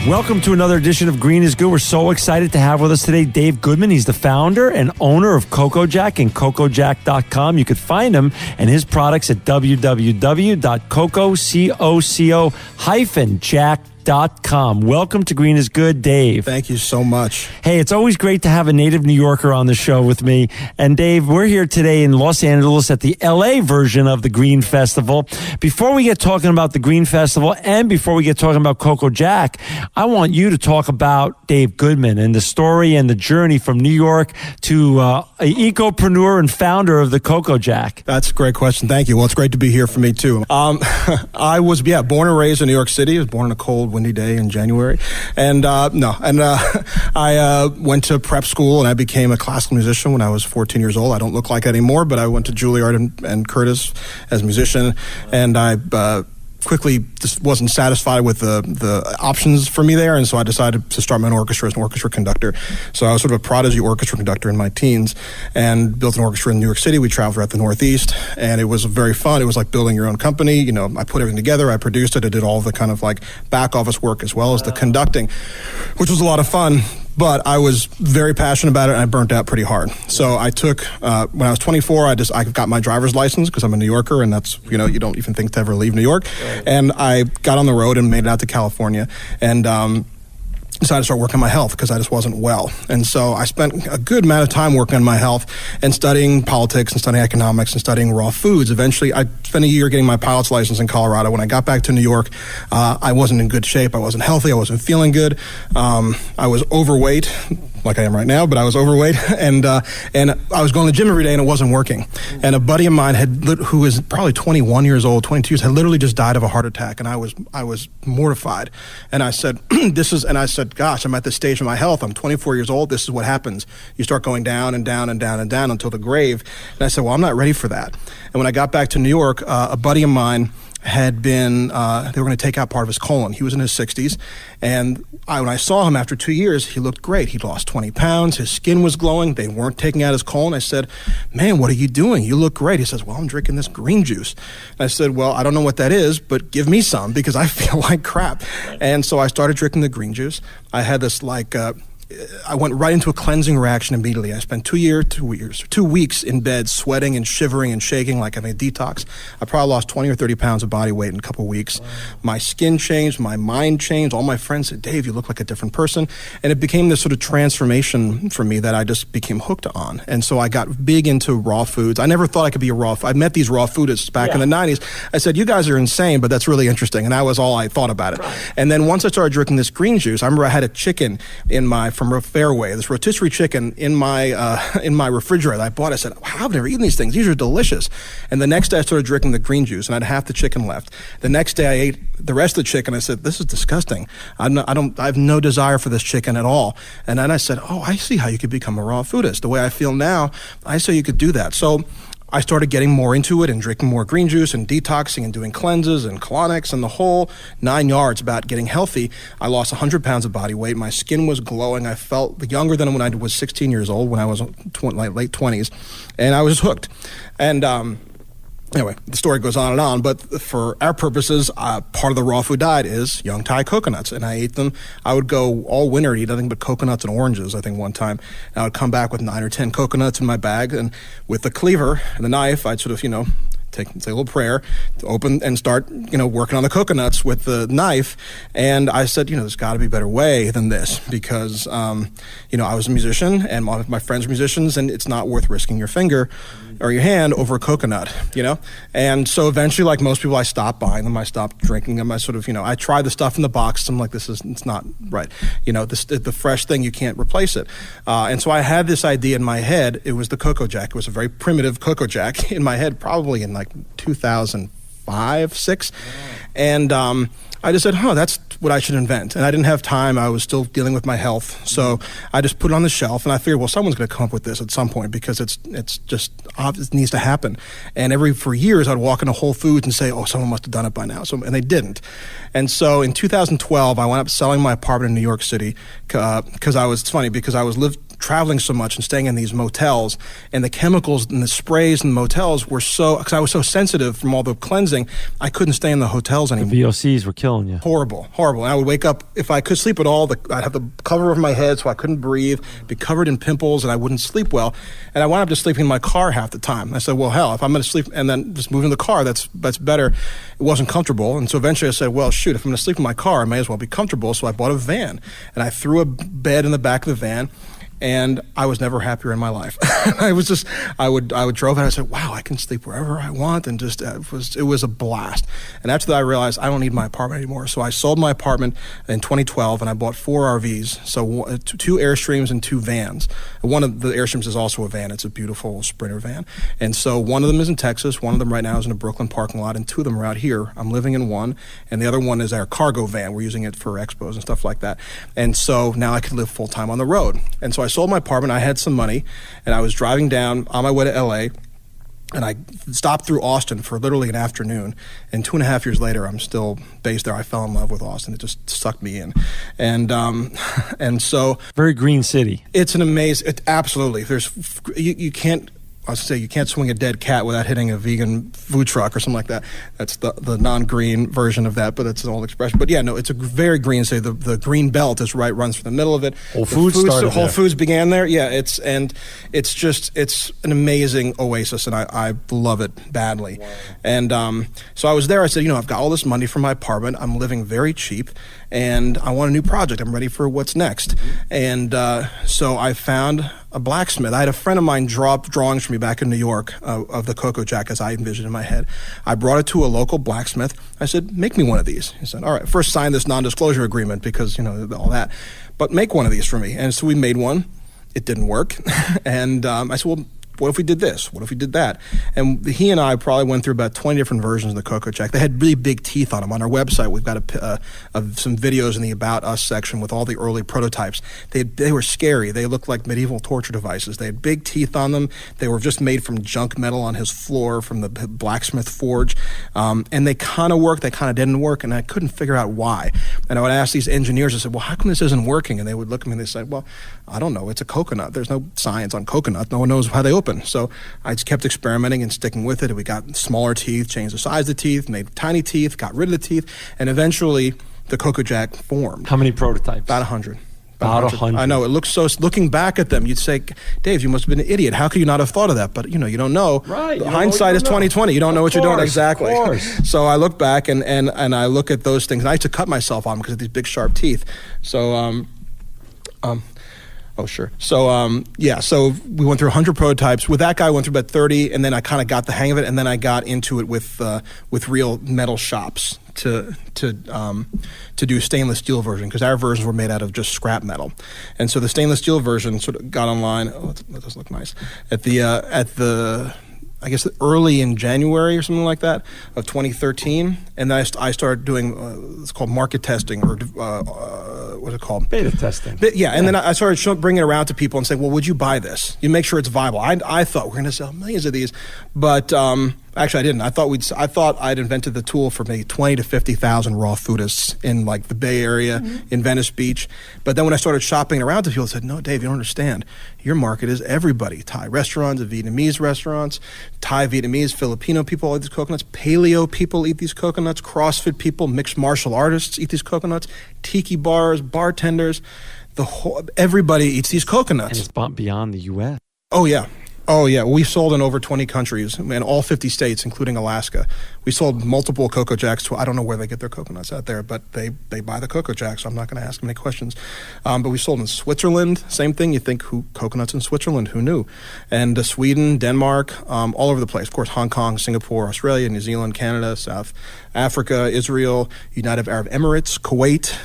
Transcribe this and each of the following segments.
Welcome to another edition of Green is Good. We're so excited to have with us today Dave Goodman. He's the founder and owner of Coco Jack and CocoJack.com. You could find him and his products at www.coco-jack.com. Welcome to Green is Good, Dave. Thank you so much. Hey, it's always great to have a native New Yorker on the show with me. And Dave, we're here today in Los Angeles at the LA version of the Green Festival. Before we get talking about the Green Festival and before we get talking about Coco Jack, I want you to talk about Dave Goodman and the story and the journey from New York to an ecopreneur and founder of the Coco Jack. That's a great question. Thank you. Well, it's great to be here for me too. I was born and raised in New York City. I was born on a cold, windy day in January. And I went to prep school and I became a classical musician when I was 14 years old. I don't look like it anymore, but I went to Juilliard and Curtis as a musician, and I quickly just wasn't satisfied with the options for me there, and so I decided to start my own orchestra as an orchestra conductor. So I was sort of a prodigy orchestra conductor in my teens and built an orchestra in New York City. We traveled throughout the Northeast, and it was very fun. It was like building your own company. You know, I put everything together, I produced it, I did all the kind of like back office work as well as the conducting, which was a lot of fun. But I was very passionate about it, and I burnt out pretty hard. So I took, when I was 24, I got my driver's license because I'm a New Yorker, and that's, you don't even think to ever leave New York. Right. And I got on the road and made it out to California, and decided to start working on my health because I just wasn't well. And so I spent a good amount of time working on my health and studying politics and studying economics and studying raw foods. Eventually, I spent a year getting my pilot's license in Colorado. When I got back to New York, I wasn't in good shape. I wasn't healthy. I wasn't feeling good. I was overweight, like I am right now, but I was overweight, and I was going to the gym every day, and it wasn't working. And a buddy of mine who was probably 21 years old, 22 years, had literally just died of a heart attack, and I was mortified. And I said, gosh, I'm at this stage of my health. I'm 24 years old. This is what happens. You start going down and down and down and down until the grave. And I said, well, I'm not ready for that. And when I got back to New York, a buddy of mine had been, they were going to take out part of his colon. He was in his 60s. And when I saw him after 2 years, he looked great. He'd lost 20 pounds. His skin was glowing. They weren't taking out his colon. I said, man, what are you doing? You look great. He says, well, I'm drinking this green juice. And I said, well, I don't know what that is, but give me some because I feel like crap. And so I started drinking the green juice. I had this I went right into a cleansing reaction immediately. I spent 2 weeks in bed, sweating and shivering and shaking like having a detox. I probably lost 20 or 30 pounds of body weight in a couple of weeks. Wow. My skin changed, my mind changed. All my friends said, Dave, you look like a different person. And it became this sort of transformation for me that I just became hooked on. And so I got big into raw foods. I never thought I could be I met these raw foodists back in the 90s. I said, you guys are insane, but that's really interesting. And that was all I thought about it. Right. And then once I started drinking this green juice, I remember I had a chicken from Fairway, this rotisserie chicken in my refrigerator that I bought. I said, wow, I've never eaten these things. These are delicious. And the next day I started drinking the green juice, and I had half the chicken left. The next day I ate the rest of the chicken. I said, this is disgusting. I have no desire for this chicken at all. And then I said, oh, I see how you could become a raw foodist. The way I feel now, I see you could do that. So I started getting more into it and drinking more green juice and detoxing and doing cleanses and colonics and the whole 9 yards about getting healthy. I lost 100 pounds of body weight. My skin was glowing. I felt younger than when I was 16 years old, when I was late 20s, and I was hooked. And anyway, the story goes on and on, but for our purposes, part of the raw food diet is young Thai coconuts, and I ate them. I would go all winter and eat nothing but coconuts and oranges, I think one time. And I would come back with 9 or 10 coconuts in my bag, and with the cleaver and the knife, I'd sort of, say a little prayer, open and start, working on the coconuts with the knife. And I said, there's got to be a better way than this because, I was a musician and my friends were musicians, and it's not worth risking your finger or your hand over a coconut, And so eventually, like most people, I stopped buying them. I stopped drinking them. I sort of, I tried the stuff in the box. I'm like, it's not right. The fresh thing, you can't replace it. And so I had this idea in my head. It was the Coco Jack. It was a very primitive Coco Jack in my head, probably in like 2005, 6. And I just said, that's what I should invent. And I didn't have time. I was still dealing with my health. So I just put it on the shelf, and I figured, well, someone's going to come up with this at some point because it's just obvious, it needs to happen. And for years, I'd walk into Whole Foods and say, oh, someone must have done it by now. And they didn't. And so in 2012, I wound up selling my apartment in New York City because it's funny because I was traveling so much and staying in these motels, and the chemicals and the sprays in the motels were so, because I was so sensitive from all the cleansing, I couldn't stay in the hotels anymore. The VOCs were killing you. Horrible. And I would wake up, if I could sleep at all, I'd have the cover over my head so I couldn't breathe, be covered in pimples, and I wouldn't sleep well. And I wound up just sleeping in my car half the time. I said, well, hell, if I'm going to sleep and then just move in the car, that's better. It wasn't comfortable. And so eventually I said, well, shoot, if I'm going to sleep in my car, I may as well be comfortable. So I bought a van, and I threw a bed in the back of the van. And I was never happier in my life. I would drove and I said, wow, I can sleep wherever I want. And just, it was a blast. And after that, I realized I don't need my apartment anymore. So I sold my apartment in 2012 and I bought 4 RVs. So 2 Airstreams and 2 vans. One of the Airstreams is also a van. It's a beautiful Sprinter van. And so one of them is in Texas. One of them right now is in a Brooklyn parking lot. And 2 of them are out here. I'm living in one. And the other one is our cargo van. We're using it for expos and stuff like that. And so now I can live full time on the road. And so I sold my apartment. I had some money, and I was driving down on my way to LA, and I stopped through Austin for literally an afternoon. And 2.5 years later, I'm still based there. I fell in love with Austin. It just sucked me in, and so very green city. It's an amazing. Absolutely. You can't. I was say you can't swing a dead cat without hitting a vegan food truck or something like that. That's the non-green version of that, but that's an old expression. But yeah, no, it's a very green city. The green belt is runs through the middle of it. Whole Foods began there. Yeah, it's an amazing oasis, and I love it badly. Wow. And so I was there. I said, I've got all this money for my apartment. I'm living very cheap, and I want a new project. I'm ready for what's next. And so I found a blacksmith. I had a friend of mine draw drawings for me back in New York of the Coco Jack as I envisioned in my head. I brought it to a local blacksmith. I said, make me one of these. He said, all right, first sign this non-disclosure agreement because, all that. But make one of these for me. And so we made one. It didn't work. And I said, well, what if we did this? What if we did that? And he and I probably went through about 20 different versions of the Coco Jack. They had really big teeth on them. On our website, we've got some videos in the About Us section with all the early prototypes. They were scary. They looked like medieval torture devices. They had big teeth on them. They were just made from junk metal on his floor from the blacksmith forge. And they kind of worked. They kind of didn't work. And I couldn't figure out why. And I would ask these engineers, I said, well, how come this isn't working? And they would look at me and they said, well, I don't know. It's a coconut. There's no science on coconut. No one knows how they open. So I just kept experimenting and sticking with it. And we got smaller teeth, changed the size of the teeth, made tiny teeth, got rid of the teeth, and eventually the Coco Jack formed. How many prototypes? About 100. About 100. I know. It looks so. Looking back at them, you'd say, Dave, you must have been an idiot. How could you not have thought of that? But you don't know. Right. Hindsight is 20/20. You don't know what you're doing exactly. Of course. So I look back and I look at those things. And I used to cut myself on them because of these big sharp teeth. So Oh, sure. So, so we went through 100 prototypes. With that guy, I went through about 30, and then I kind of got the hang of it, and then I got into it with real metal shops to do stainless steel version, because our versions were made out of just scrap metal. And so the stainless steel version sort of got online. Oh, that does look nice. At the I guess early in January or something like that of 2013, and then I started doing it's called market testing, or what's it called? Beta testing. And then I started bringing it around to people and saying, well, would you buy this? You make sure it's viable. I thought we're going to sell millions of these, but actually I didn't. I thought I'd invented the tool for maybe 20 to 50,000 raw foodists in like the Bay Area, in Venice Beach. But then when I started shopping around to people, I said, no, Dave, you don't understand. Your market is everybody. Thai restaurants, Vietnamese restaurants, Thai, Vietnamese, Filipino people eat these coconuts. Paleo people eat these coconuts. CrossFit people, mixed martial artists eat these coconuts. Tiki bars, bartenders, everybody eats these coconuts. And it's beyond the U.S. Oh, yeah. We sold in over 20 countries in all 50 states, including Alaska. We sold multiple Coco Jacks to, I don't know where they get their coconuts out there, but they buy the Coco Jack, so I'm not going to ask them any questions. But we sold in Switzerland, same thing. You think coconuts in Switzerland, who knew? And Sweden, Denmark, all over the place. Of course, Hong Kong, Singapore, Australia, New Zealand, Canada, South Africa, Israel, United Arab Emirates, Kuwait,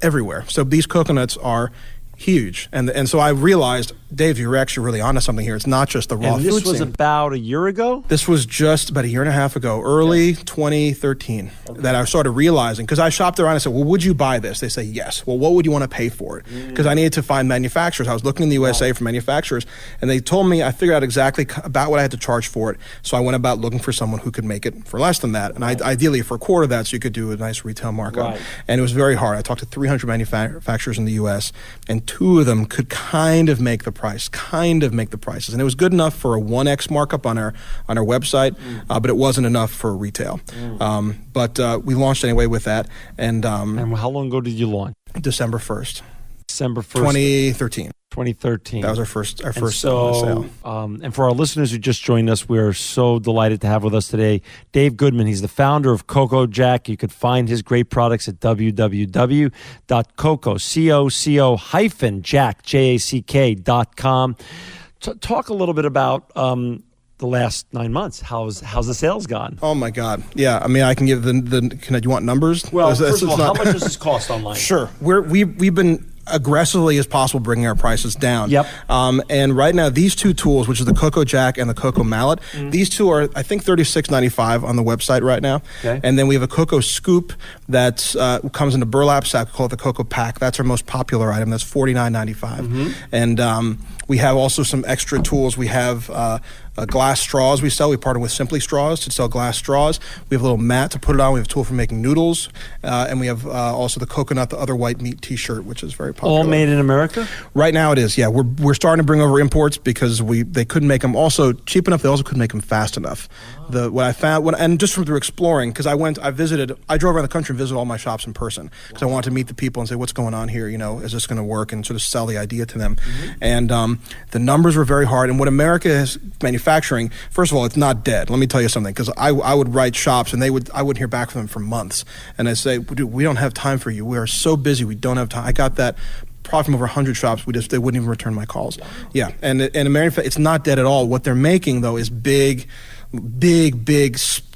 everywhere. So these coconuts are huge. And so I realized Dave, you're actually really onto something here. It's not just the raw and food this was scene. about a year ago? This was just about a year and a half ago, early 2013, that I started realizing, because I shopped around and said, well, would you buy this? They say, yes. Well, what would you want to pay for it? Because I needed to find manufacturers. I was looking in the USA for manufacturers, and they told me, I figured out exactly about what I had to charge for it. So I went about looking for someone who could make it for less than that. And ideally for a quarter of that, so you could do a nice retail markup. Right. And it was very hard. I talked to 300 manufacturers in the US, and 2 of them could kind of make the prices. And it was good enough for a 1x markup on our website, but it wasn't enough for retail. But we launched anyway with that. And how long ago did you launch? December 1st. December 1st. 2013. 2013. That was our first sale. And for our listeners who just joined us, we're so delighted to have with us today Dave Goodman. He's the founder of Coco Jack. You could find his great products at www.coco-jack.com. Talk a little bit about the last 9 months. How's the sales gone? Oh my God! Yeah, I mean, I can give do you want numbers? Well, first of all, how much does this cost online? Sure, we've been aggressively as possible bringing our prices down. Yep. And right now, these 2 tools, which is the Coco Jack and the Coco Mallet, these 2 are, I think, $36.95 on the website right now. Okay. And then we have a Coco Scoop that comes in a burlap sack. We call it the Coco Pack. That's our most popular item. That's $49.95. And we have also some extra tools. We have glass straws we sell. We partner with Simply Straws to sell glass straws. We have a little mat to put it on. We have a tool for making noodles. And we have also the coconut, the other white meat T-shirt, which is very popular. All made in America? Right now it is, yeah. We're starting to bring over imports because they couldn't make them also cheap enough. They also couldn't make them fast enough. What I found, and just from through exploring, because I drove around the country and visited all my shops in person because I wanted to meet the people and say, what's going on here? Is this going to work? And sort of sell the idea to them. And the numbers were very hard. And what America is manufacturing, first of all, it's not dead. Let me tell you something, because I would write shops and I wouldn't hear back from them for months. And I'd say, dude, we don't have time for you. We are so busy. We don't have time. I got that probably from over 100 shops. They wouldn't even return my calls. Yeah. And America, it's not dead at all. What they're making, though, is big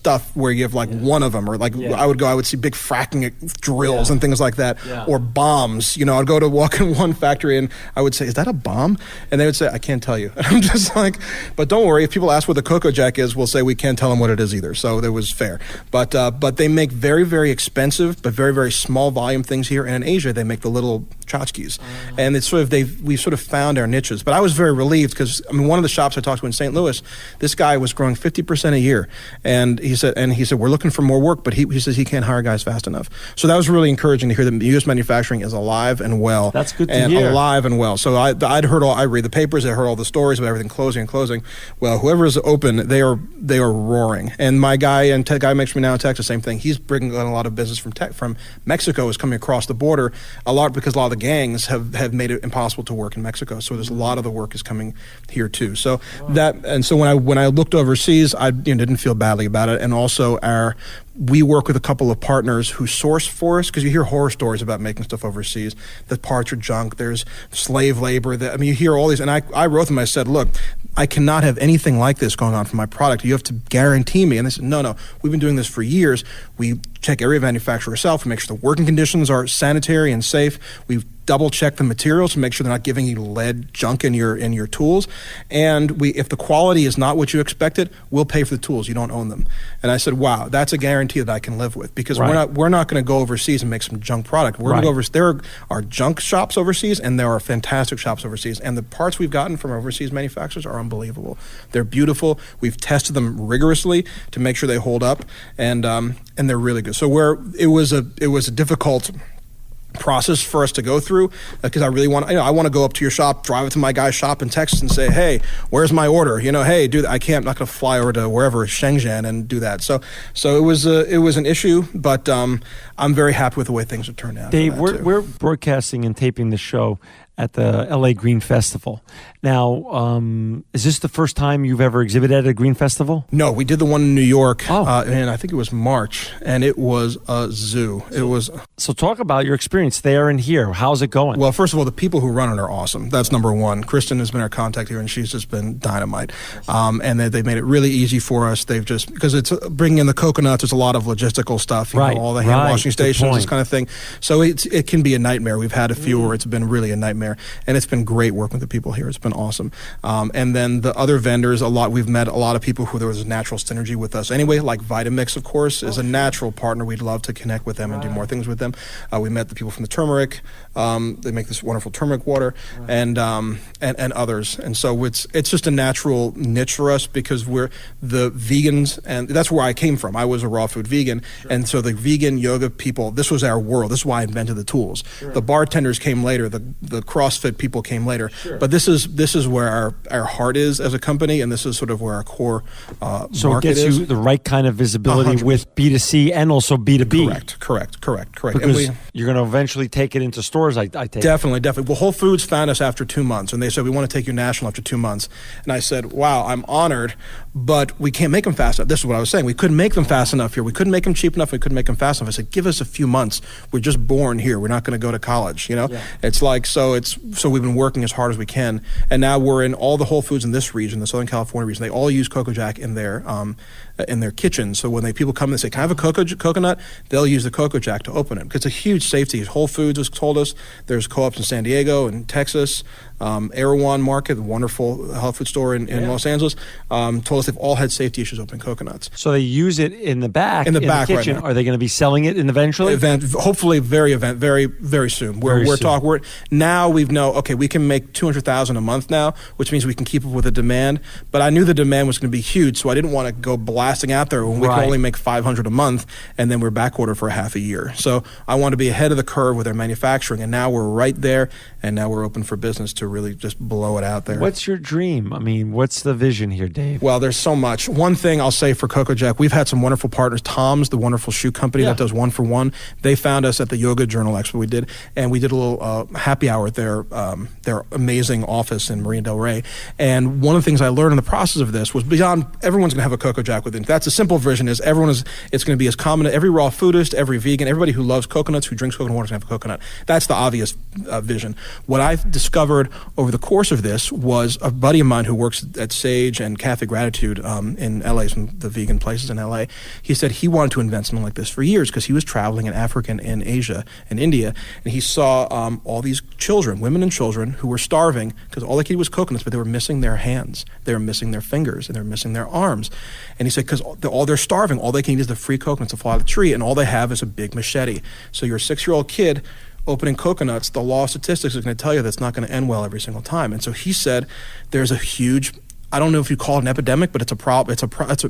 stuff where you have like one of them, or like I would see big fracking drills and things like that, or bombs. I'd go to walk in one factory and I would say, is that a bomb? And they would say, I can't tell you. And I'm just like, but don't worry, if people ask what the Coco Jack is, we'll say we can't tell them what it is either. So that was fair. But they make very, very expensive but very, very small volume things here. And in Asia, they make the little tchotchkes. And it's we've sort of found our niches. But I was very relieved because, one of the shops I talked to in St. Louis, this guy was growing 50% a year. And he said, we're looking for more work, but he says he can't hire guys fast enough. So that was really encouraging to hear that U.S. manufacturing is alive and well. That's good to hear. Alive and well. So I read the papers, I heard all the stories about everything closing. Well, whoever is open, they are roaring. And my guy makes me now in Texas, same thing. He's bringing on a lot of business from Mexico is coming across the border because a lot of the gangs have made it impossible to work in Mexico. So there's a lot of the work is coming here too. So when I looked overseas, I didn't feel badly about it. And also we work with a couple of partners who source for us, because you hear horror stories about making stuff overseas. The parts are junk. There's slave labor. You hear all these. And I wrote them. I said, look, I cannot have anything like this going on for my product. You have to guarantee me. And they said, no, we've been doing this for years. We check every manufacturer ourselves. We make sure the working conditions are sanitary and safe. We've double-check the materials to make sure they're not giving you lead junk in your tools. And if the quality is not what you expected, we'll pay for the tools. You don't own them. And I said, wow, that's a guarantee that I can live with, because we're not going to go overseas and make some junk product. We're going to go overseas. There are junk shops overseas, and there are fantastic shops overseas. And the parts we've gotten from overseas manufacturers are unbelievable. They're beautiful. We've tested them rigorously to make sure they hold up, and they're really good. So it was a difficult process for us to go through, because I really want to go up to your shop, drive it to my guy's shop in Texas and say, hey, where's my order? Hey, dude, I'm not going to fly over to wherever, Shenzhen, and do that. So it was an issue, but I'm very happy with the way things have turned out. Dave, we're broadcasting and taping the show at the LA Green Festival. Now, is this the first time you've ever exhibited at a Green Festival? No, we did the one in New York, and I think it was March, and it was a zoo. So talk about your experience there and here. How's it going? Well, first of all, the people who run it are awesome. That's number one. Kristen has been our contact here, and she's just been dynamite. And they've made it really easy for us. They've just, because it's bringing in the coconuts, there's a lot of logistical stuff, all the hand washing stations, this kind of thing. So it can be a nightmare. We've had a few where it's been really a nightmare. there, and it's been great working with the people here. It's been awesome. And then the other vendors, we've met a lot of people who there was a natural synergy with us anyway, like Vitamix, of course, is a natural partner. We'd love to connect with them and do more things with them. We met the people from the turmeric. They make this wonderful turmeric water, and others. And so it's just a natural niche for us because we're the vegans, and that's where I came from. I was a raw food vegan, and so the vegan yoga people, this was our world. This is why I invented the tools. The bartenders came later. The CrossFit people came later. But this is where our heart is as a company, and this is sort of where our core so market it gets is. you the right kind of visibility 100%. with B2C and also B2B. Correct. Because you're going to eventually take it into stores, I take it. Definitely. Well, Whole Foods found us after 2 months, and they said, we want to take you national after 2 months. And I said, wow, I'm honored, but we can't make them fast enough. This is what I was saying. We couldn't make them fast enough here. We couldn't make them cheap enough. We couldn't make them fast enough. I said, give us a few months. We're just born here. We're not going to go to college, you know? Yeah. It's like, so we've been working as hard as we can. And now we're in all the Whole Foods in this region, the Southern California region. They all use Coco Jack in their kitchen. So when people come and say, can I have a coconut? They'll use the Coco Jack to open it. Because it's a huge safety. Whole Foods has told us there's co-ops in San Diego and Texas. Erewhon Market, the wonderful health food store in Los Angeles, told us they've all had safety issues opening coconuts. So they use it in the back, in the kitchen. Right. Are they going to be selling it eventually? Hopefully, very soon. Now we know, okay, we can make $200,000 a month now, which means we can keep up with the demand. But I knew the demand was going to be huge, so I didn't want to go blasting out there when we can only make $500 a month, and then we're back ordered for a half a year. So I want to be ahead of the curve with our manufacturing, and now we're right there, and now we're open for business to really just blow it out there. What's your dream? I mean, what's the vision here, Dave? Well, there's so much. One thing I'll say for Coco Jack, we've had some wonderful partners. Tom's, the wonderful shoe company that does 1-for-1. They found us at the Yoga Journal Expo we did, and we did a little happy hour at their amazing office in Marina Del Rey. And one of the things I learned in the process of this was beyond everyone's going to have a Coco Jack within. That's a simple vision. It's going to be as common to every raw foodist, every vegan, everybody who loves coconuts, who drinks coconut water is going to have a coconut. That's the obvious vision. What I've discovered over the course of this was a buddy of mine who works at Sage and Cafe Gratitude in LA, some of the vegan places in LA. He said he wanted to invent something like this for years because he was traveling in Africa and in Asia and India, and he saw all these children, women and children, who were starving because all they could eat was coconuts, but they were missing their hands, they were missing their fingers, and they were missing their arms. And he said because they're starving, all they can eat is the free coconuts to fall out of the tree, and all they have is a big machete. So your 6-year-old kid opening coconuts, the law of statistics is going to tell you that's not going to end well every single time. And so he said there's a huge, I don't know if you call it an epidemic, but it's a problem.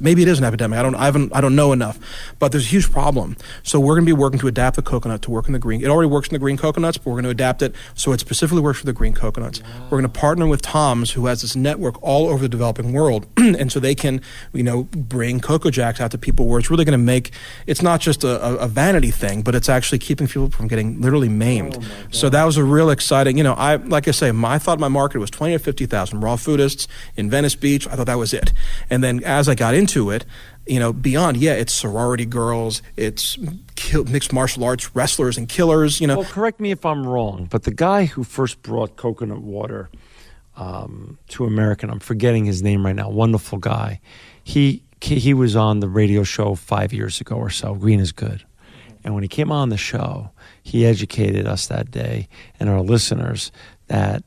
Maybe it is an epidemic. I don't know enough, but there's a huge problem. So we're going to be working to adapt the coconut to work in the green. It already works in the green coconuts, but we're going to adapt it so it specifically works for the green coconuts. Wow. We're going to partner with Tom's, who has this network all over the developing world, and so they can, bring Coco Jacks out to people where it's really going to make. It's not just a vanity thing, but it's actually keeping people from getting literally maimed. So that was a real exciting. I thought my market was 20 to 50,000 raw foodists in Venice Beach. I thought that was it. And then as I got into it, beyond, it's sorority girls, it's mixed martial arts wrestlers and killers, Well, correct me if I'm wrong, but the guy who first brought coconut water to America, I'm forgetting his name right now, wonderful guy. He was on the radio show 5 years ago or so, Green is Good. And when he came on the show, he educated us that day and our listeners that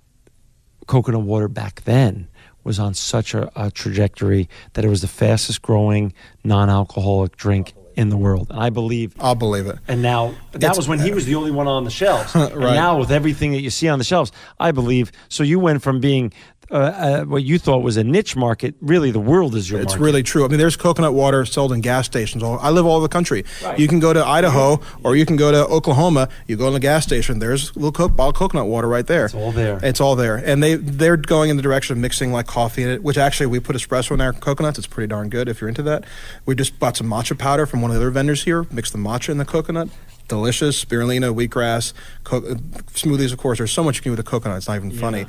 coconut water back then was on such a trajectory that it was the fastest growing non-alcoholic drink in the world. And I'll believe it. And now, that was when he was the only one on the shelves. Right. And now with everything that you see on the shelves, I believe, so you went from being what you thought was a niche market, really the world is your market. It's really true. I mean, there's coconut water sold in gas stations. I live all over the country. Right. You can go to Idaho or you can go to Oklahoma. You go in the gas station, there's a little bottle of coconut water right there. It's all there. And they're going in the direction of mixing like coffee in it, which actually we put espresso in our coconuts. It's pretty darn good if you're into that. We just bought some matcha powder from one of the other vendors here, mixed the matcha in the coconut. Delicious, spirulina, wheatgrass, smoothies, of course. There's so much you can do with a coconut. It's not even funny.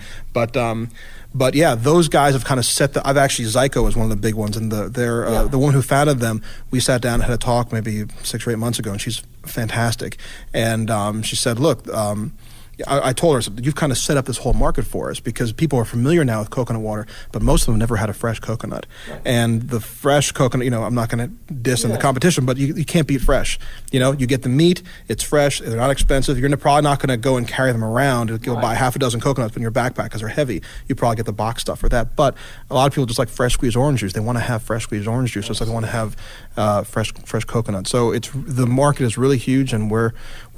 But yeah, those guys have kind of set I've actually, Zyko is one of the big ones, and the woman who founded them, we sat down and had a talk maybe 6 or 8 months ago, and she's fantastic. And she said, look, I told her, I said, you've kind of set up this whole market for us because people are familiar now with coconut water, but most of them never had a fresh coconut. Right. And the fresh coconut, I'm not going to diss in the competition, but you can't beat fresh. You get the meat, it's fresh, they're not expensive. You're probably not going to go and carry them around and go buy half a dozen coconuts in your backpack because they're heavy. You probably get the box stuff for that. But a lot of people just like fresh squeezed orange juice. They want to have fresh squeezed orange juice, just like they want to have fresh coconut. So the market is really huge, and we're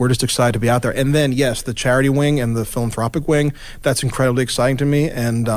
just excited to be out there. And then, yes, the charity wing and the philanthropic wing, that's incredibly exciting to me, and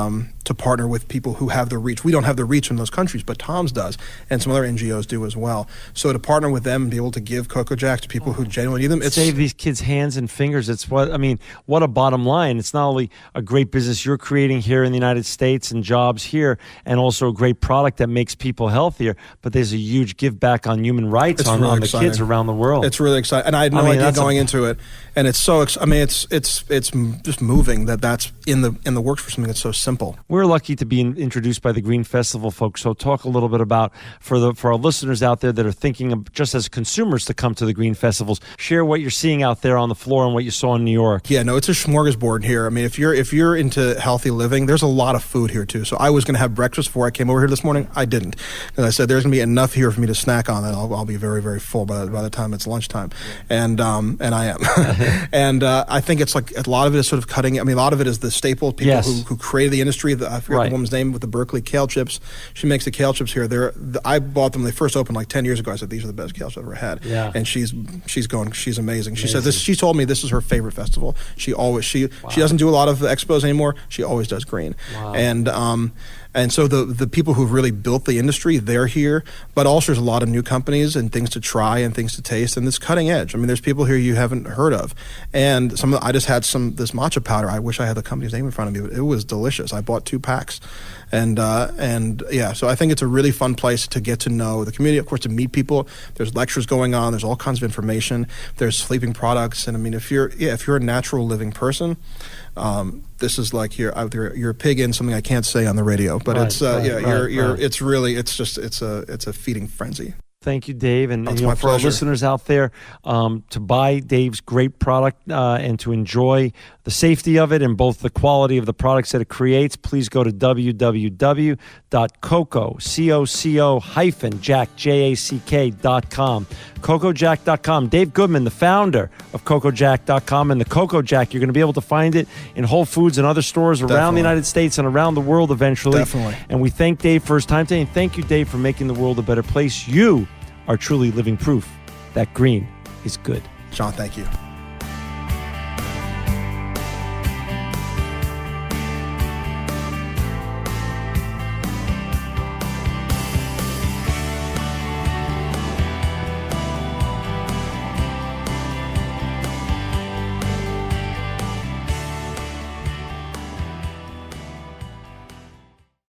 to partner with people who have the reach. We don't have the reach in those countries, but Tom's does, and some other NGOs do as well. So to partner with them and be able to give Coco Jack to people who genuinely need them, it's save these kids' hands and fingers. It's what a bottom line. It's not only a great business you're creating here in the United States and jobs here, and also a great product that makes people healthier, but there's a huge give back on human rights on the kids around the world. It's really exciting, and I had no idea going into it, and it's so it's just moving that's in the works for something that's so simple. We're lucky to be introduced by the Green Festival folks. So talk a little bit about for our listeners out there that are thinking of just as consumers to come to the Green Festivals. Share what you're seeing out there on the floor and what you saw in New York. Yeah, no, it's a smorgasbord here. I mean, if you're into healthy living, there's a lot of food here too. So I was going to have breakfast before I came over here this morning. I didn't, and I said there's going to be enough here for me to snack on that I'll be very, very full by the time it's lunchtime, and I am. And I think it's like a lot of it is sort of cutting. I mean, a lot of it is the staple people who created the industry. I forget the woman's name with the Berkeley kale chips. She makes the kale chips here. I bought them when they first opened like 10 years ago. I said these are the best kale chips I've ever had. Yeah. And she's amazing. She said this. She told me this is her favorite festival. She doesn't do a lot of expos anymore. She always does green. Wow. And so the people who've really built the industry, they're here, but also there's a lot of new companies and things to try and things to taste, and this cutting edge. I mean, there's people here you haven't heard of, and I just had this matcha powder. I wish I had the company's name in front of me, but it was delicious. I bought 2 packs, and so I think it's a really fun place to get to know the community, of course, to meet people. There's lectures going on. There's all kinds of information. There's sleeping products, and I mean, if you're a natural living person, this is like you're a pig in something I can't say on the radio, but it's a feeding frenzy. Thank you, Dave. And for our listeners out there, to buy Dave's great product and to enjoy the safety of it and both the quality of the products that it creates, please go to www.coco-jack.com. CocoJack.com. Dave Goodman, the founder of CocoJack.com, and the Coco Jack. You're going to be able to find it in Whole Foods and other stores around the United States and around the world eventually. Definitely. And we thank Dave for his time today. And thank you, Dave, for making the world a better place. You are truly living proof that green is good. John, thank you.